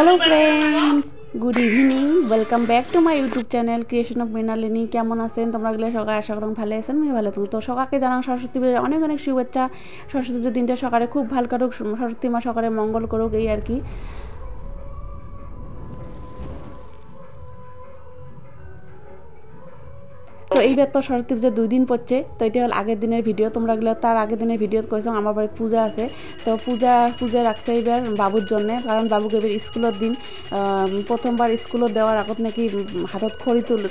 Hello friends good evening welcome back to my YouTube channel creation of Mrinalini केमन आছেন তোমরা গেলে সকালে আশা করুন ভালো আছেন আমি ভালো আছি তো সকালকে জানান সরস্বতী পূজা অনেক অনেক শুভেচ্ছা সরস্বতী পূজার দিনটা সকালে খুব ভালো কাটুক সরস্বতী মা সকালে মঙ্গল করুক এই আর কি তো এইবার তো সরস্বতী পূজা 2 দিন পড়ছে তো এটা হল আগের দিনের ভিডিও তোমরা গেলে তার আগের দিনের ভিডিও কইছো আমার বাড়িতে পূজা আছে তো পূজা রাখছে এইবার বাবুর জন্য কারণ বাবুকে এবার স্কুলের দিন প্রথমবার স্কুলে দেওয়ার আগত নাকি হাতত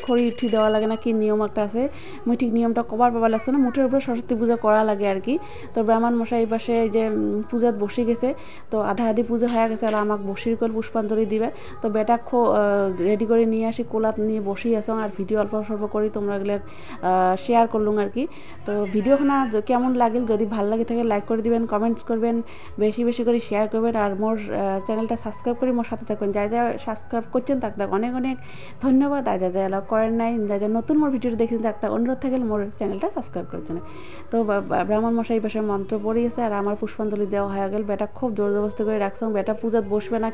খড়ি উঠি দেওয়া লাগে না কি নিয়ম একটা আছে মুই ঠিক নিয়মটা কবার পাবা লাগছে না মুঠের উপরে সরস্বতী পূজা করা লাগে আর কি তো ব্রাহ্মণ মশাই পাশে যে পূজাত বসে গেছে তো আধা আধি পূজা হয়ে গেছে আর আমাকে বসির করে পুষ্পাঞ্জলি দিবে তো বেটা রেডি করে নিয়ে আসি কোলাত নিয়ে বসি আসং আর ভিডিও অল্প স্বল্প করি তোমরা শেয়ার করলুম আর কি তো ভিডিওখানা কেমন লাগিল যদি ভালো লাগে থাকে লাইক করে দিবেন কমেন্টস করবেন বেশি বেশি করে শেয়ার করবেন আর মোর চ্যানেলটা সাবস্ক্রাইব করে মোর সাথে থাকবেন যা যা সাবস্ক্রাইব করছেন তাক অনেক অনেক ধন্যবাদ আর যা যা এলাও করেন নাই যা যা নতুন মোর ভিডিও দেখছেন তাক অনুরোধ থাকে মোর চ্যানেলটা সাবস্ক্রাইব করছেন তো ব্রাহ্মণ মশাই এই পাশে মন্ত্র পড়িয়েছে আর আমার পুষ্পাঞ্জলি দেওয়া হয়ে গেল বেটা খুব জোর জবরদস্তি করে রাখছ বেটা পূজাত বসবে না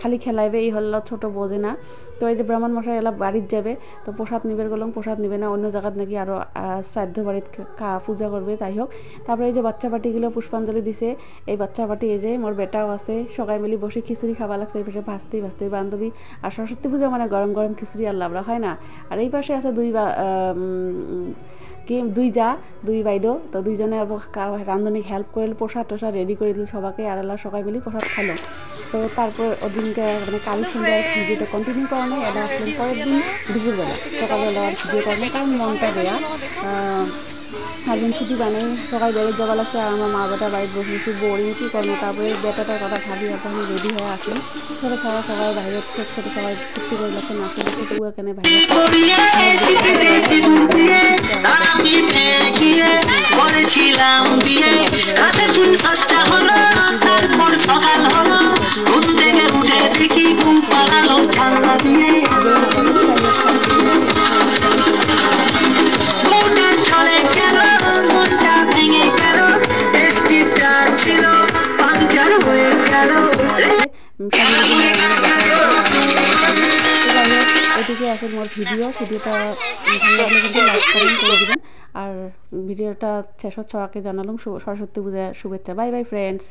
খালি খেলাইবে এই হল ছোট বোঝে না তো এই যে ব্রাহ্মণ মশাই এলা বাড়ির যাবে তো প্রসাদ নিবের গেলাম প্রসাদ নিবে না অন্য জায়গাত নাকি আরও শ্রাদ্ধ বাড়িত পূজা করবে যাই হোক তারপরে এই যে বাচ্চা পাটিগুলো পুষ্পাঞ্জলি দিছে এই বাচ্চা পাটি এই যে মোর বেটাও আছে সবাই মিলি বসে খিচুড়ি খাওয়া লাগছে এই পাশে ভাস্তি বান্ধবী আর সরস্বতী পূজা মানে গরম গরম খিচুড়ি আর লাবড়া হয় না আর এই পাশে আছে দুই বাইদেউ তো দুইজনে রান্ধনিক হেল্প করল প্রসাদ টসাদ রেডি করে দিল সবাইকে আর এলা সবাই মিলি প্রসাদ খালো তো তারপর ওদিনকে মানে কালী সন্ধ্যায় ভিডিওটা কন্টিনিউ করা নেই এটা আসলে পরের দিন দুপুরবেলা সকালবেলা আর ভিডিও করা নেই কারণ মনটা দেয়া হাজবেন্ড ছুটি বানাই সকাল বেড়ে যাওয়া লাগছে আর আমার মা বেটা বাড়িতে বসে বসে বোরিং কী করবো তারপরে বেটাটার কথা ভাবি আর তখন রেডি হয়ে আসি ছোটো সবাই বাইরে ছোটো সবাই ফুর্তি করে লাগছে নাচে লাগছে তো এখানে এদিকে আছে মোর ভিডিওটা ভালো লাগলে কিন্তু লাইক কমেন্ট করে দিবেন আর ভিডিওটা শেষত সবাইকে জানালাম সরস্বতী পূজার শুভেচ্ছা বাই বাই ফ্রেন্ডস।